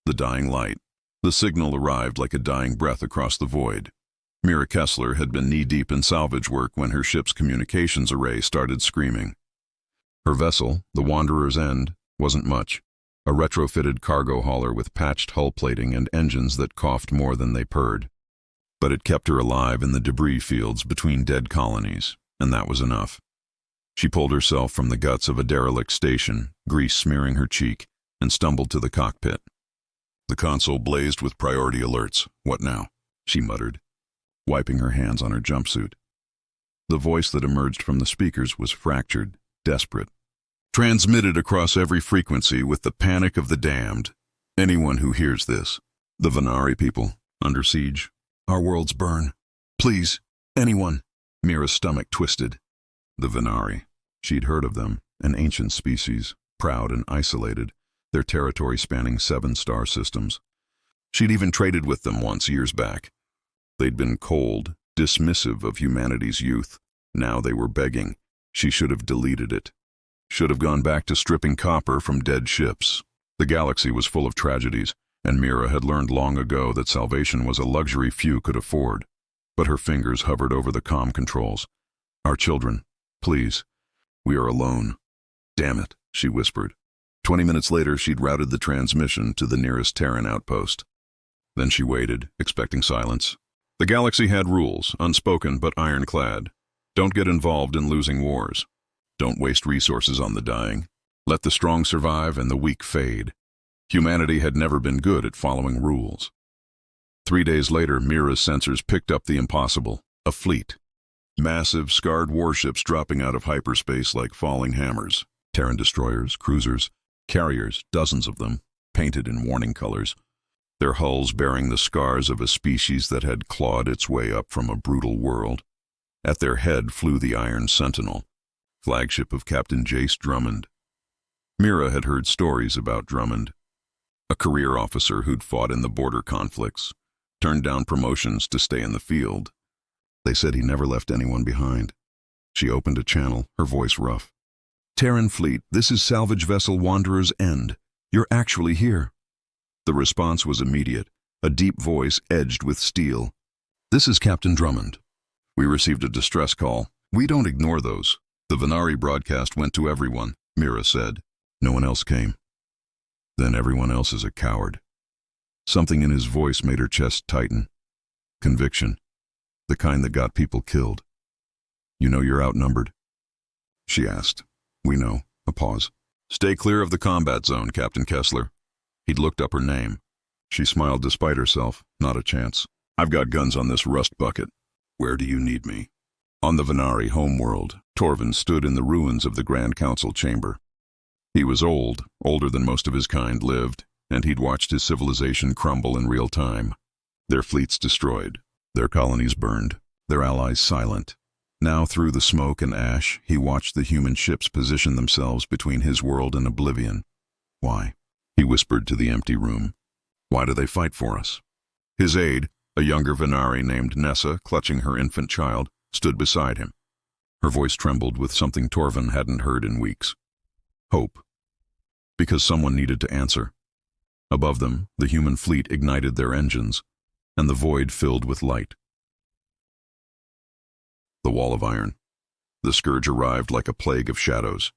The dying light. The signal arrived like a dying breath across the void. Mira Kessler had been knee-deep in salvage work when her ship's communications array started screaming. Her vessel, the Wanderer's End, wasn't much. A retrofitted cargo hauler with patched hull plating and engines that coughed more than they purred. But it kept her alive in the debris fields between dead colonies, and that was enough. She pulled herself from the guts of a derelict station, grease smearing her cheek, and stumbled to the cockpit. The console blazed with priority alerts. "What now?" she muttered, wiping her hands on her jumpsuit. The voice that emerged from the speakers was fractured, desperate. Transmitted across every frequency with the panic of the damned. "Anyone who hears this. The Venari people, under siege. Our worlds burn. Please, anyone." Mira's stomach twisted. The Venari. She'd heard of them, an ancient species, proud and isolated, their territory spanning 7 star systems. She'd even traded with them once years back. They'd been cold, dismissive of humanity's youth. Now they were begging. She should have deleted it. Should have gone back to stripping copper from dead ships. The galaxy was full of tragedies, and Mira had learned long ago that salvation was a luxury few could afford. But her fingers hovered over the comm controls. "Our children, please. We are alone." "Damn it," she whispered. 20 minutes later, she'd routed the transmission to the nearest Terran outpost. Then she waited, expecting silence. The galaxy had rules, unspoken but ironclad. Don't get involved in losing wars. Don't waste resources on the dying. Let the strong survive and the weak fade. Humanity had never been good at following rules. 3 days later, Mira's sensors picked up the impossible, a fleet. Massive, scarred warships dropping out of hyperspace like falling hammers. Terran destroyers, cruisers, carriers, dozens of them, painted in warning colors. Their hulls bearing the scars of a species that had clawed its way up from a brutal world. At their head flew the Iron Sentinel, flagship of Captain Jace Drummond. Mira had heard stories about Drummond. A career officer who'd fought in the border conflicts, turned down promotions to stay in the field. They said he never left anyone behind. She opened a channel, her voice rough. "Terran Fleet, this is salvage vessel Wanderer's End. You're actually here." The response was immediate, a deep voice edged with steel. "This is Captain Drummond. We received a distress call. We don't ignore those. The Venari broadcast went to everyone," Mira said. "No one else came." "Then everyone else is a coward." Something in his voice made her chest tighten. Conviction. The kind that got people killed. "You know you're outnumbered?" she asked. "We know." A pause. "Stay clear of the combat zone, Captain Kessler." He'd looked up her name. She smiled despite herself. "Not a chance. I've got guns on this rust bucket." "Where do you need me?" On the Venari homeworld, Torvin stood in the ruins of the Grand Council chamber. He was old, older than most of his kind lived, and he'd watched his civilization crumble in real time. Their fleets destroyed, their colonies burned, their allies silent. Now through the smoke and ash, he watched the human ships position themselves between his world and oblivion. "Why?" he whispered to the empty room. "Why do they fight for us?" His aide, a younger Venari named Nessa, clutching her infant child, stood beside him. Her voice trembled with something Torvin hadn't heard in weeks. Hope. Because someone needed to answer. Above them, the human fleet ignited their engines, and the void filled with light. The Wall of Iron. The Scourge arrived like a plague of shadows.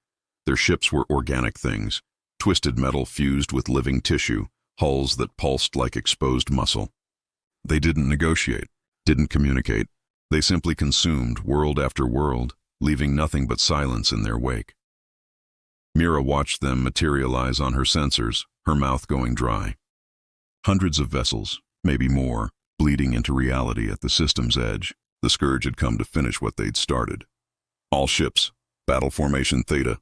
Their ships were organic things, twisted metal fused with living tissue, hulls that pulsed like exposed muscle. They didn't negotiate, didn't communicate. They simply consumed world after world, leaving nothing but silence in their wake. Mira watched them materialize on her sensors, her mouth going dry. Hundreds of vessels, maybe more, bleeding into reality at the system's edge. The Scourge had come to finish what they'd started. "All ships, battle formation Theta."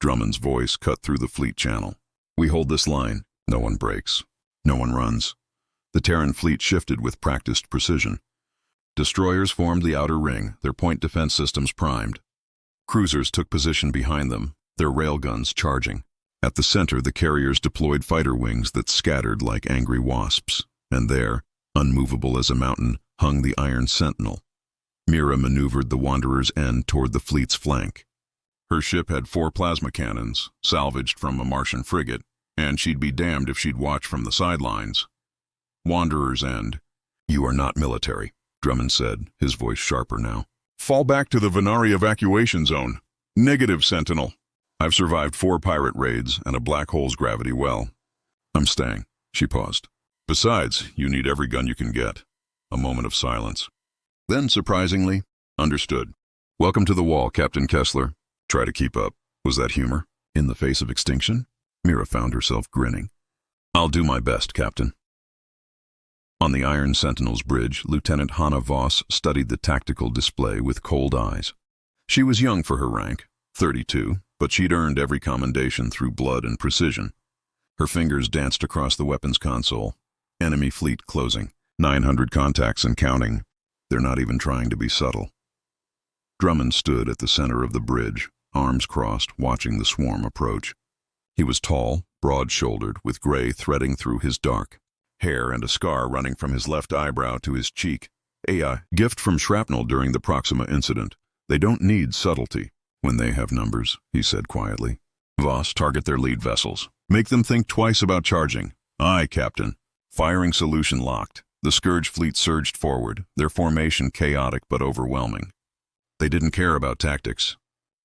Drummond's voice cut through the fleet channel. "We hold this line. No one breaks. No one runs." The Terran fleet shifted with practiced precision. Destroyers formed the outer ring, their point defense systems primed. Cruisers took position behind them, their railguns charging. At the center, the carriers deployed fighter wings that scattered like angry wasps. And there, unmovable as a mountain, hung the Iron Sentinel. Mira maneuvered the Wanderer's End toward the fleet's flank. Her ship had 4 plasma cannons, salvaged from a Martian frigate, and she'd be damned if she'd watch from the sidelines. Wanderer's End. You are not military, Drummond said, his voice sharper now. Fall back to the Venari evacuation zone. Negative, Sentinel. I've survived 4 pirate raids and a black hole's gravity well. I'm staying. She paused. Besides, you need every gun you can get. A moment of silence. Then, surprisingly, understood. Welcome to the wall, Captain Kessler. Try to keep up. Was that humor? In the face of extinction? Mira found herself grinning. I'll do my best, Captain. On the Iron Sentinel's bridge, Lieutenant Hanna Voss studied the tactical display with cold eyes. She was young for her rank, 32, but she'd earned every commendation through blood and precision. Her fingers danced across the weapons console. Enemy fleet closing. 900 contacts and counting. They're not even trying to be subtle. Drummond stood at the center of the bridge, arms crossed, watching the swarm approach. He was tall, broad-shouldered, with gray threading through his dark hair and a scar running from his left eyebrow to his cheek. A gift from shrapnel during the Proxima incident. They don't need subtlety when they have numbers, he said quietly. Voss, target their lead vessels. Make them think twice about charging. Aye, Captain. Firing solution locked. The Scourge fleet surged forward, their formation chaotic but overwhelming. They didn't care about tactics.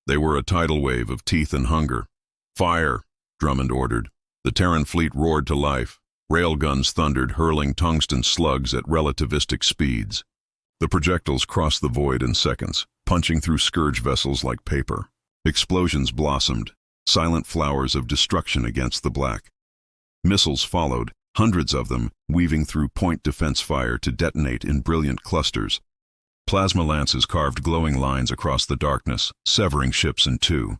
They were a tidal wave of teeth and hunger. Fire, Drummond ordered. The Terran fleet roared to life. Railguns thundered, hurling tungsten slugs at relativistic speeds. The projectiles crossed the void in seconds, punching through Scourge vessels like paper. Explosions blossomed, silent flowers of destruction against the black. Missiles followed, hundreds of them, weaving through point defense fire to detonate in brilliant clusters. Plasma lances carved glowing lines across the darkness, severing ships in two.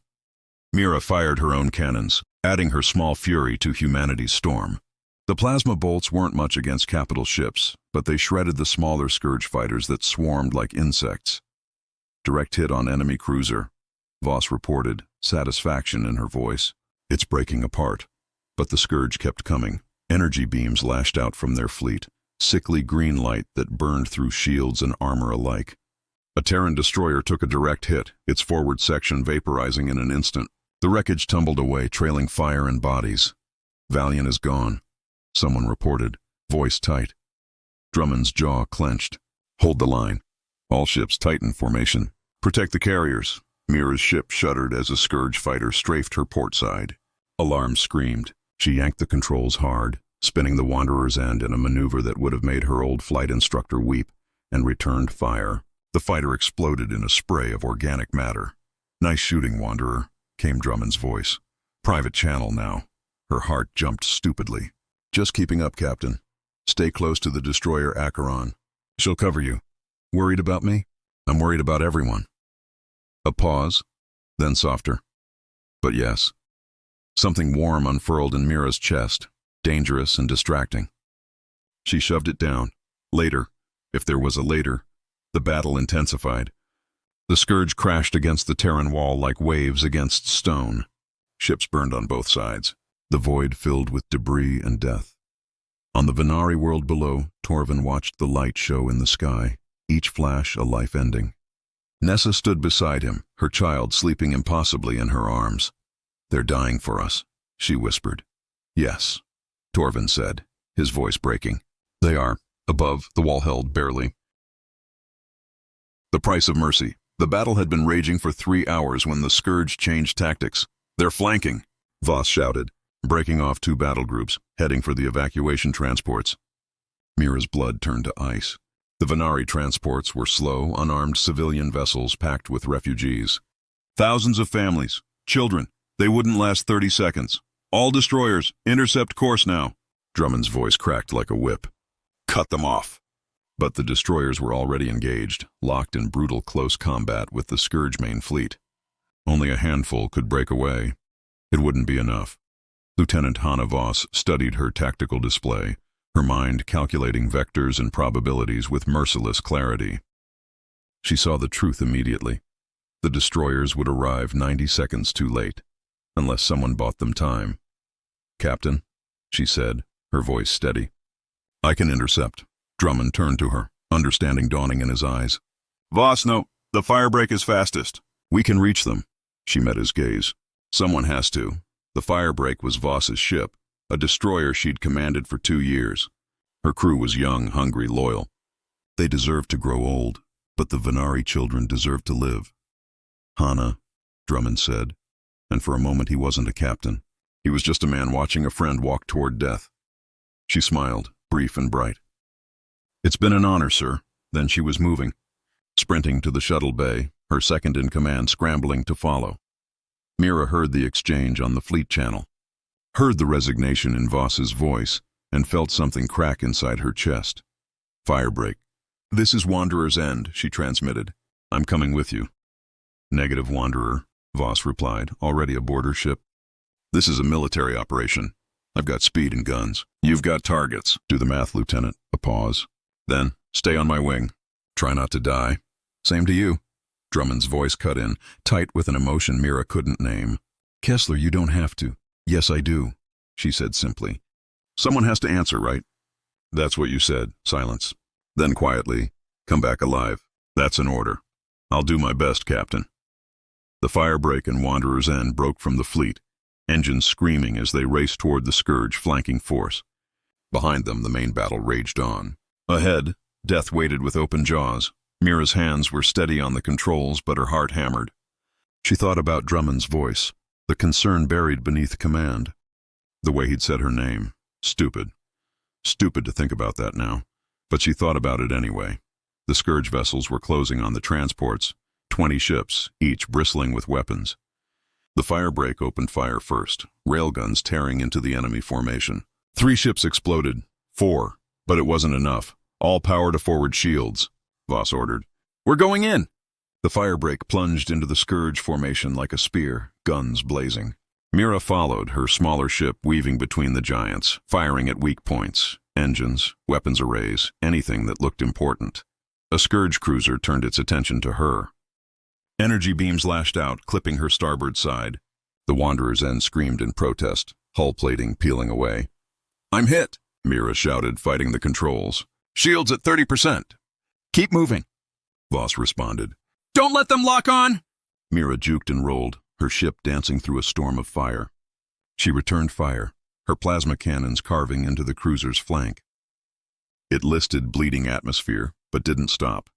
Mira fired her own cannons, adding her small fury to humanity's storm. The plasma bolts weren't much against capital ships, but they shredded the smaller Scourge fighters that swarmed like insects. Direct hit on enemy cruiser, Voss reported, satisfaction in her voice. It's breaking apart. But the Scourge kept coming. Energy beams lashed out from their fleet, sickly green light that burned through shields and armor alike. A Terran destroyer took a direct hit, its forward section vaporizing in an instant. The wreckage tumbled away, trailing fire and bodies. Valiant is gone, someone reported, voice tight. Drummond's jaw clenched. Hold the line. All ships tighten formation. Protect the carriers. Mira's ship shuddered as a Scourge fighter strafed her port side. Alarm screamed. She yanked the controls hard, spinning the Wanderer's End in a maneuver that would have made her old flight instructor weep, and returned fire. The fighter exploded in a spray of organic matter. Nice shooting, Wanderer, came Drummond's voice. Private channel now. Her heart jumped stupidly. Just keeping up, Captain. Stay close to the destroyer Acheron. She'll cover you. Worried about me? I'm worried about everyone. A pause, then softer. But yes. Something warm unfurled in Mira's chest, dangerous and distracting. She shoved it down. Later, if there was a later, the battle intensified. The Scourge crashed against the Terran wall like waves against stone. Ships burned on both sides, the void filled with debris and death. On the Venari world below, Torvin watched the light show in the sky, each flash a life ending. Nessa stood beside him, her child sleeping impossibly in her arms. They're dying for us, she whispered. Yes, Torvin said, his voice breaking. They are. Above, the wall held barely. The price of mercy. The battle had been raging for 3 hours when the Scourge changed tactics. They're flanking, Voss shouted, breaking off 2 battle groups, heading for the evacuation transports. Mira's blood turned to ice. The Venari transports were slow, unarmed civilian vessels packed with refugees. Thousands of families, children. They wouldn't last 30 seconds. All destroyers, intercept course now. Drummond's voice cracked like a whip. Cut them off. But the destroyers were already engaged, locked in brutal close combat with the Scourge main fleet. Only a handful could break away. It wouldn't be enough. Lieutenant Hanna Voss studied her tactical display, her mind calculating vectors and probabilities with merciless clarity. She saw the truth immediately. The destroyers would arrive 90 seconds too late, unless someone bought them time. Captain, she said, her voice steady. I can intercept. Drummond turned to her, understanding dawning in his eyes. Voss, no, the firebreak is fastest. We can reach them. She met his gaze. Someone has to. The firebreak was Voss's ship. a destroyer she'd commanded for 2 years. Her crew was young, hungry, loyal. They deserved to grow old, but the Venari children deserved to live. Hana, Drummond said, and for a moment he wasn't a captain. He was just a man watching a friend walk toward death. She smiled, brief and bright. It's been an honor, sir. Then she was moving, sprinting to the shuttle bay, her second-in-command scrambling to follow. Mira heard the exchange on the fleet channel, heard the resignation in Voss's voice, and felt something crack inside her chest. Firebreak. This is Wanderer's End, she transmitted. I'm coming with you. Negative, Wanderer, Voss replied, already aboard her ship. This is a military operation. I've got speed and guns. You've got targets. Do the math, Lieutenant. A pause. Then, stay on my wing. Try not to die. Same to you. Drummond's voice cut in, tight with an emotion Mira couldn't name. Kessler, you don't have to. Yes, I do, she said simply. Someone has to answer, right? That's what you said. Silence. Then quietly, come back alive. That's an order. I'll do my best, Captain. The Firebreak and Wanderer's End broke from the fleet, engines screaming as they raced toward the Scourge flanking force. Behind them, the main battle raged on. Ahead, death waited with open jaws. Mira's hands were steady on the controls, but her heart hammered. She thought about Drummond's voice, the concern buried beneath command. The way he'd said her name. Stupid. Stupid to think about that now. But she thought about it anyway. The Scourge vessels were closing on the transports, 20 ships, each bristling with weapons. The Firebreak opened fire first, railguns tearing into the enemy formation. 3 ships exploded. 4. But it wasn't enough. All power to forward shields, Voss ordered. We're going in! The Firebreak plunged into the Scourge formation like a spear, guns blazing. Mira followed, her smaller ship weaving between the giants, firing at weak points, engines, weapons arrays, anything that looked important. A Scourge cruiser turned its attention to her. Energy beams lashed out, clipping her starboard side. The Wanderer's End screamed in protest, hull plating peeling away. I'm hit, Mira shouted, fighting the controls. Shields at 30%. Keep moving, Voss responded. Don't let them lock on! Mira juked and rolled, her ship dancing through a storm of fire. She returned fire, her plasma cannons carving into the cruiser's flank. It listed bleeding atmosphere, but didn't stop.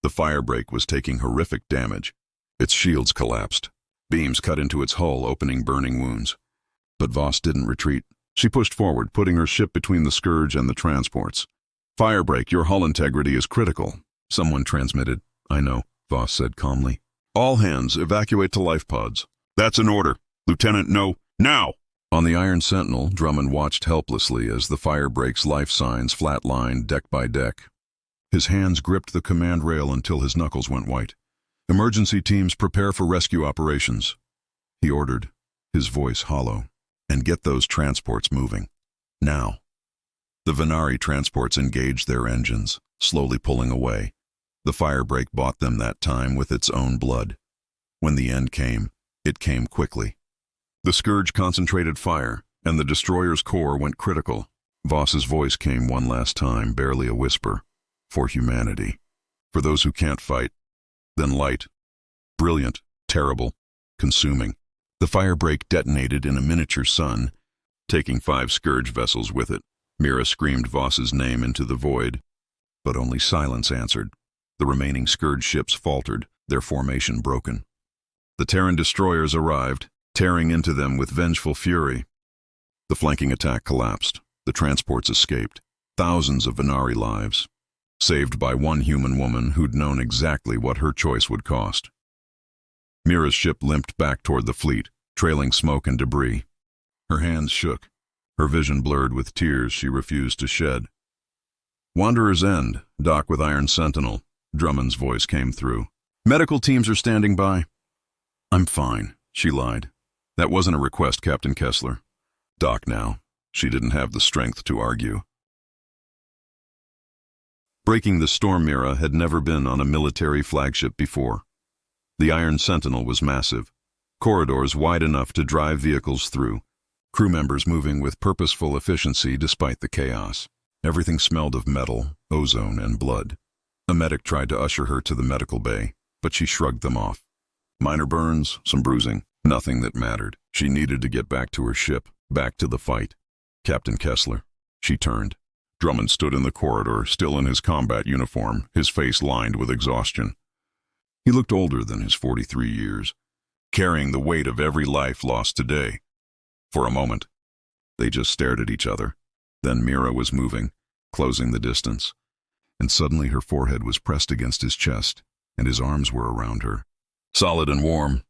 The Firebreak was taking horrific damage. Its shields collapsed. Beams cut into its hull, opening burning wounds. But Voss didn't retreat. She pushed forward, putting her ship between the Scourge and the transports. Firebreak, your hull integrity is critical, someone transmitted. I know, Voss said calmly. All hands, evacuate to life pods. That's an order. Lieutenant, no, now! On the Iron Sentinel, Drummond watched helplessly as the Firebreak's life signs flatlined deck by deck. His hands gripped the command rail until his knuckles went white. Emergency teams prepare for rescue operations, he ordered, his voice hollow. And get those transports moving. Now. The Venari transports engaged their engines, slowly pulling away. The Firebreak bought them that time with its own blood. When the end came, it came quickly. The Scourge concentrated fire, and the destroyer's core went critical. Voss's voice came one last time, barely a whisper. For humanity. For those who can't fight. Then light. Brilliant, terrible, consuming. The Firebreak detonated in a miniature sun, taking 5 Scourge vessels with it. Mira screamed Voss's name into the void, but only silence answered. The remaining Scourge ships faltered, their formation broken. The Terran destroyers arrived, tearing into them with vengeful fury. The flanking attack collapsed. The transports escaped. Thousands of Venari lives, saved by one human woman who'd known exactly what her choice would cost. Mira's ship limped back toward the fleet, trailing smoke and debris. Her hands shook, her vision blurred with tears she refused to shed. Wanderer's End, dock with Iron Sentinel, Drummond's voice came through. Medical teams are standing by. I'm fine, she lied. That wasn't a request, Captain Kessler. Dock now. She didn't have the strength to argue. Breaking the storm, Mira had never been on a military flagship before. The Iron Sentinel was massive, corridors wide enough to drive vehicles through, crew members moving with purposeful efficiency despite the chaos. Everything smelled of metal, ozone, and blood. A medic tried to usher her to the medical bay, but she shrugged them off. Minor burns, some bruising, nothing that mattered. She needed to get back to her ship, back to the fight. Captain Kessler. She turned. Drummond stood in the corridor, still in his combat uniform, his face lined with exhaustion. He looked older than his 43 years, carrying the weight of every life lost today. For a moment, they just stared at each other. Then Mira was moving, closing the distance, and suddenly her forehead was pressed against his chest, and his arms were around her. Solid and warm.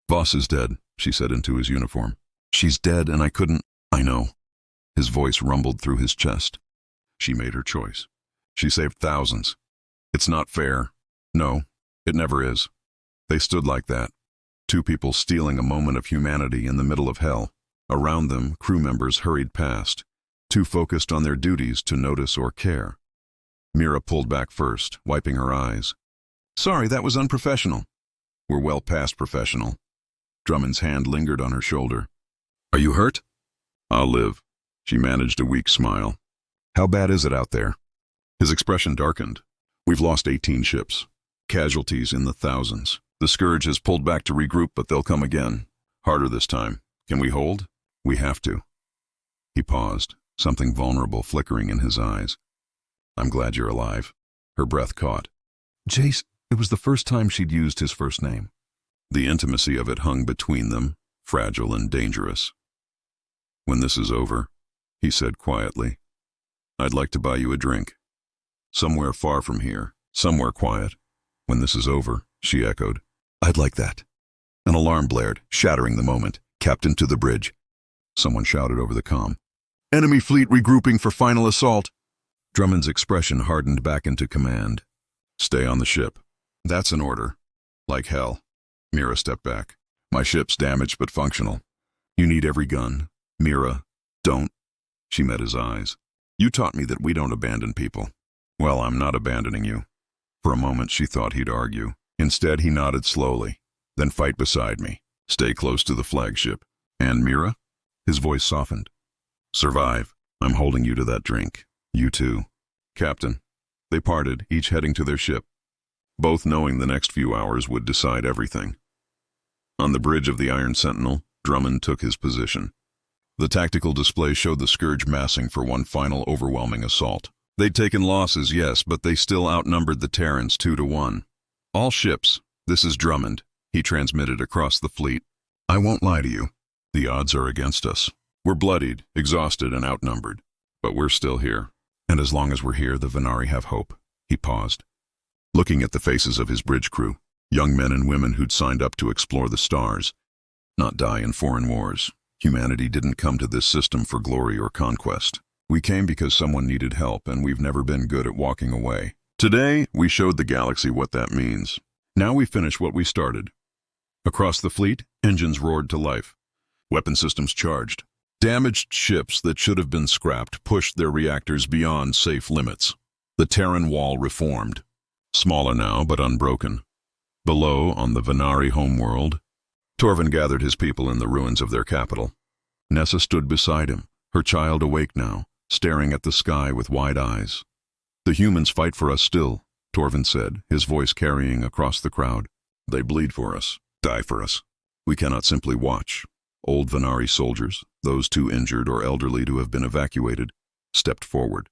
Voss is dead, she said into his uniform. She's dead and I couldn't. I know. His voice rumbled through his chest. She made her choice. She saved thousands. It's not fair. No, it never is. They stood like that. Two people stealing a moment of humanity in the middle of hell. Around them, crew members hurried past, too focused on their duties to notice or care. Mira pulled back first, wiping her eyes. Sorry, that was unprofessional. We're well past professional. Drummond's hand lingered on her shoulder. Are you hurt? I'll live. She managed a weak smile. How bad is it out there? His expression darkened. We've lost 18 ships. Casualties in the thousands. The Scourge has pulled back to regroup, but they'll come again. Harder this time. Can we hold? We have to. He paused, something vulnerable flickering in his eyes. I'm glad you're alive. Her breath caught. Jace, it was the first time she'd used his first name. The intimacy of it hung between them, fragile and dangerous. When this is over, he said quietly, I'd like to buy you a drink. Somewhere far from here, somewhere quiet. When this is over, she echoed. I'd like that. An alarm blared, shattering the moment. Captain to the bridge. Someone shouted over the comm. Enemy fleet regrouping for final assault. Drummond's expression hardened back into command. Stay on the ship. That's an order. Like hell. Mira stepped back. My ship's damaged but functional. You need every gun. Mira, don't. She met his eyes. You taught me that we don't abandon people. Well, I'm not abandoning you. For a moment she thought he'd argue. Instead he nodded slowly. Then fight beside me. Stay close to the flagship. And Mira? His voice softened. Survive. I'm holding you to that drink. You too. Captain. They parted, each heading to their ship, both knowing the next few hours would decide everything. On the bridge of the Iron Sentinel, Drummond took his position. The tactical display showed the Scourge massing for one final overwhelming assault. They'd taken losses, yes, but they still outnumbered the Terrans 2-1. All ships, this is Drummond, he transmitted across the fleet. I won't lie to you. The odds are against us. We're bloodied, exhausted, and outnumbered. But we're still here. And as long as we're here, the Venari have hope. He paused, looking at the faces of his bridge crew, young men and women who'd signed up to explore the stars, not die in foreign wars. Humanity didn't come to this system for glory or conquest. We came because someone needed help, and we've never been good at walking away. Today, we showed the galaxy what that means. Now we finish what we started. Across the fleet, engines roared to life. Weapon systems charged. Damaged ships that should have been scrapped pushed their reactors beyond safe limits. The Terran wall reformed. Smaller now, but unbroken. Below, on the Venari homeworld, Torvin gathered his people in the ruins of their capital. Nessa stood beside him, her child awake now, staring at the sky with wide eyes. The humans fight for us still, Torvin said, his voice carrying across the crowd. They bleed for us, die for us. We cannot simply watch. Old Venari soldiers, those too injured or elderly to have been evacuated, stepped forward.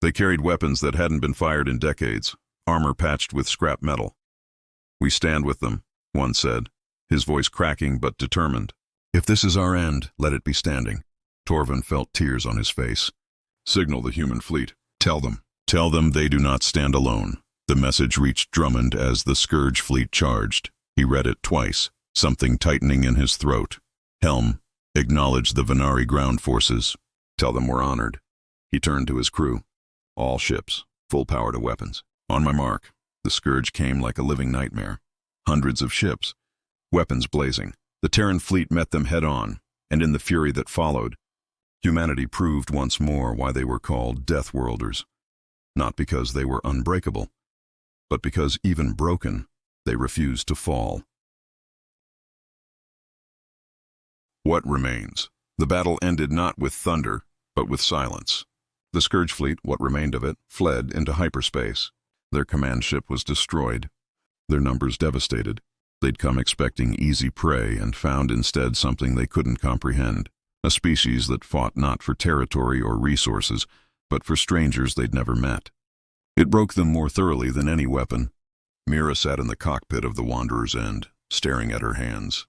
They carried weapons that hadn't been fired in decades, armor patched with scrap metal. We stand with them, one said, his voice cracking but determined. If this is our end, let it be standing. Torvin felt tears on his face. Signal the human fleet. Tell them they do not stand alone. The message reached Drummond as the Scourge fleet charged. He read it twice, something tightening in his throat. Helm, acknowledge the Venari ground forces. Tell them we're honored. He turned to his crew. All ships, full power to weapons. On my mark. The Scourge came like a living nightmare. Hundreds of ships, weapons blazing. The Terran fleet met them head-on, and in the fury that followed, humanity proved once more why they were called Deathworlders. Not because they were unbreakable, but because even broken, they refused to fall. What remains? The battle ended not with thunder, but with silence. The Scourge fleet, what remained of it, fled into hyperspace. Their command ship was destroyed, their numbers devastated. They'd come expecting easy prey and found instead something they couldn't comprehend. a species that fought not for territory or resources, but for strangers they'd never met. It broke them more thoroughly than any weapon. Mira sat in the cockpit of the Wanderer's End, staring at her hands.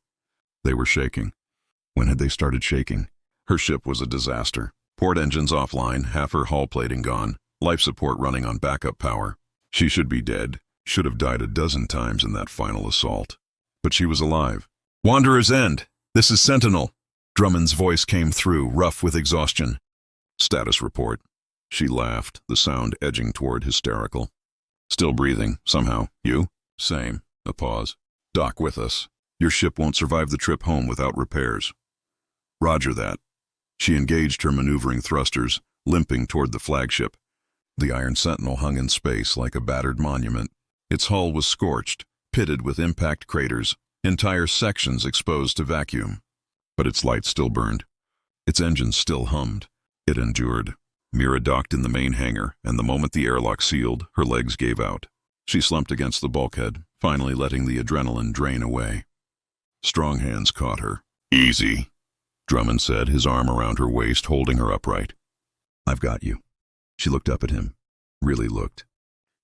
They were shaking. When had they started shaking? Her ship was a disaster. Port engines offline, half her hull plating gone, life support running on backup power. She should be dead, should have died a dozen times in that final assault. But she was alive. "Wanderer's End, this is Sentinel." Drummond's voice came through, rough with exhaustion. "Status report." She laughed, the sound edging toward hysterical. "Still breathing, somehow. You?" "Same." A pause. "Dock with us. Your ship won't survive the trip home without repairs." "Roger that." She engaged her maneuvering thrusters, limping toward the flagship. The Iron Sentinel hung in space like a battered monument. Its hull was scorched, pitted with impact craters, entire sections exposed to vacuum. But its lights still burned. Its engines still hummed. It endured. Mira docked in the main hangar, and the moment the airlock sealed, her legs gave out. She slumped against the bulkhead, finally letting the adrenaline drain away. Strong hands caught her. "Easy," Drummond said, his arm around her waist, holding her upright. "I've got you." She looked up at him. Really looked.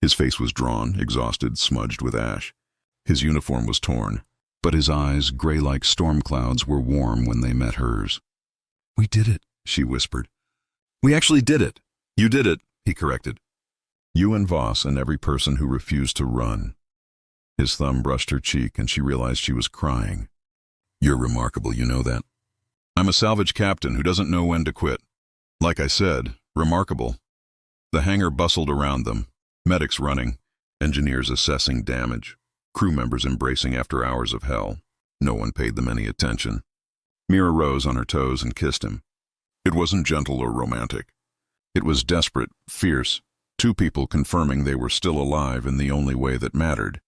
His face was drawn, exhausted, smudged with ash. His uniform was torn, but his eyes, gray like storm clouds, were warm when they met hers. "We did it," she whispered. "We actually did it." "You did it," he corrected. "You and Voss and every person who refused to run." His thumb brushed her cheek, and she realized she was crying. "You're remarkable, you know that?" "I'm a salvage captain who doesn't know when to quit." "Like I said, remarkable." The hangar bustled around them, medics running, engineers assessing damage, crew members embracing after hours of hell. No one paid them any attention. Mira rose on her toes and kissed him. It wasn't gentle or romantic. It was desperate, fierce, two people confirming they were still alive in the only way that mattered.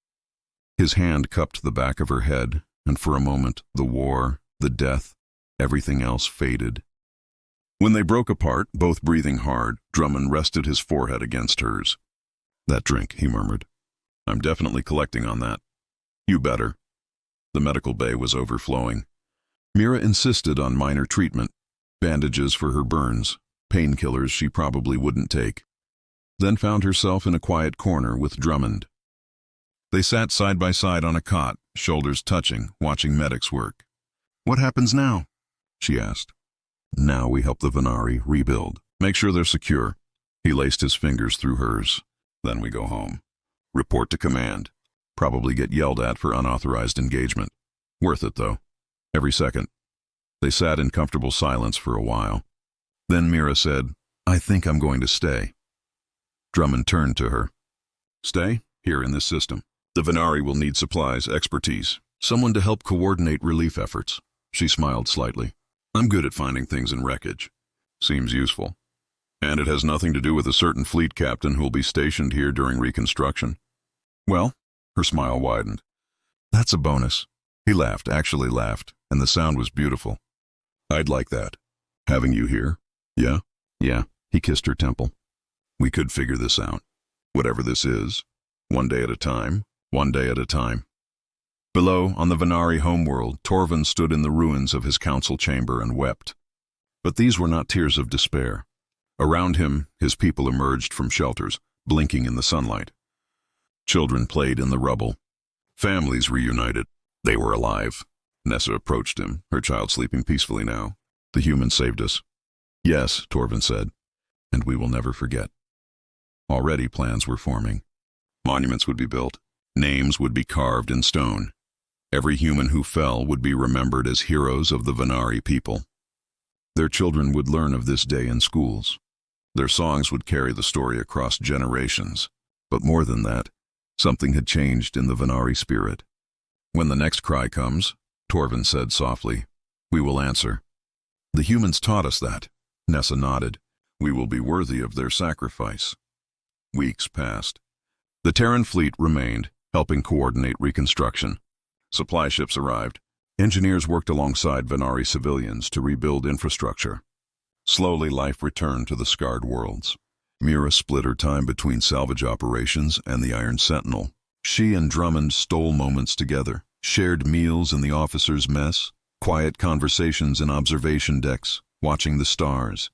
His hand cupped the back of her head, and for a moment, the war, the death, everything else faded. When they broke apart, both breathing hard, Drummond rested his forehead against hers. "That drink," he murmured. "I'm definitely collecting on that." "You better." The medical bay was overflowing. Mira insisted on minor treatment, bandages for her burns, painkillers she probably wouldn't take, then found herself in a quiet corner with Drummond. They sat side by side on a cot, shoulders touching, watching medics work. "What happens now?" she asked. "Now we help the Venari rebuild. Make sure they're secure." He laced his fingers through hers. "Then we go home. Report to command. Probably get yelled at for unauthorized engagement. Worth it, though. Every second." They sat in comfortable silence for a while. Then Mira said, "I think I'm going to stay." Drummond turned to her. "Stay? Here in this system. The Venari will need supplies, expertise, someone to help coordinate relief efforts." She smiled slightly. "I'm good at finding things in wreckage. Seems useful. And it has nothing to do with a certain fleet captain who'll be stationed here during reconstruction." "Well," her smile widened. "That's a bonus." He laughed, actually laughed, and the sound was beautiful. "I'd like that. Having you here." "Yeah?" "Yeah." He kissed her temple. "We could figure this out. Whatever this is. One day at a time. One day at a time." Below, on the Venari homeworld, Torvin stood in the ruins of his council chamber and wept. But these were not tears of despair. Around him, his people emerged from shelters, blinking in the sunlight. Children played in the rubble. Families reunited. They were alive. Nessa approached him, her child sleeping peacefully now. "The humans saved us." "Yes," Torvin said, "and we will never forget." Already plans were forming. Monuments would be built. Names would be carved in stone. Every human who fell would be remembered as heroes of the Venari people. Their children would learn of this day in schools. Their songs would carry the story across generations. But more than that, something had changed in the Venari spirit. "When the next cry comes," Torvin said softly, "we will answer. The humans taught us that." Nessa nodded. "We will be worthy of their sacrifice." Weeks passed. The Terran fleet remained, helping coordinate reconstruction. Supply ships arrived. Engineers worked alongside Venari civilians to rebuild infrastructure. Slowly, life returned to the scarred worlds. Mira split her time between salvage operations and the Iron Sentinel. She and Drummond stole moments together, shared meals in the officers' mess, Quiet conversations in observation decks, watching the stars.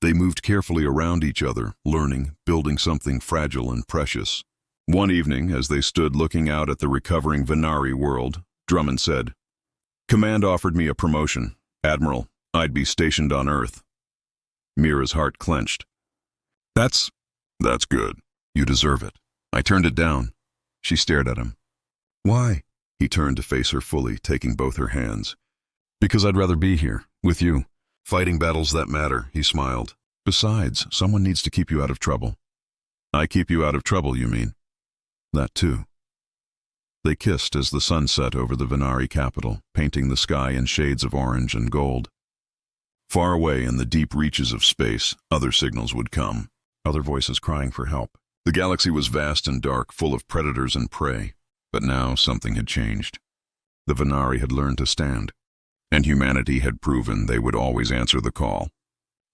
They moved carefully around each other, learning, building something fragile and precious. One evening, as they stood looking out at the recovering Venari world, Drummond said, "Command offered me a promotion. Admiral, I'd be stationed on Earth." Mira's heart clenched. That's good. You deserve it." "I turned it down." She stared at him. "Why?" He turned to face her fully, taking both her hands. "Because I'd rather be here, with you. Fighting battles that matter," he smiled. "Besides, someone needs to keep you out of trouble." "I keep you out of trouble, you mean?" "That too." They kissed as the sun set over the Venari capital, painting the sky in shades of orange and gold. Far away in the deep reaches of space, other signals would come, other voices crying for help. The galaxy was vast and dark, full of predators and prey. But now something had changed. The Venari had learned to stand, and humanity had proven they would always answer the call.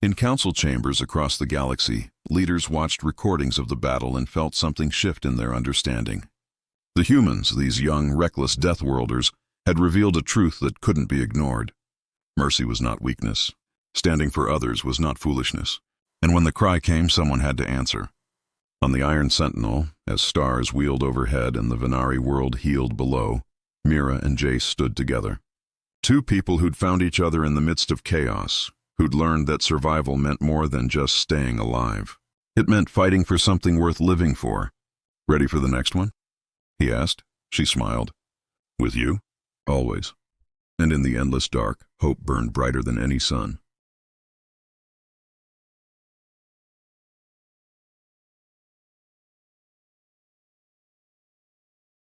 In council chambers across the galaxy, leaders watched recordings of the battle and felt something shift in their understanding. The humans, these young, reckless Deathworlders, had revealed a truth that couldn't be ignored. Mercy was not weakness. Standing for others was not foolishness. And when the cry came, someone had to answer. On the Iron Sentinel, as stars wheeled overhead and the Venari world healed below, Mira and Jace stood together. Two people who'd found each other in the midst of chaos, who'd learned that survival meant more than just staying alive. It meant fighting for something worth living for. "Ready for the next one?" he asked. She smiled. "With you?" "Always." And in the endless dark, hope burned brighter than any sun.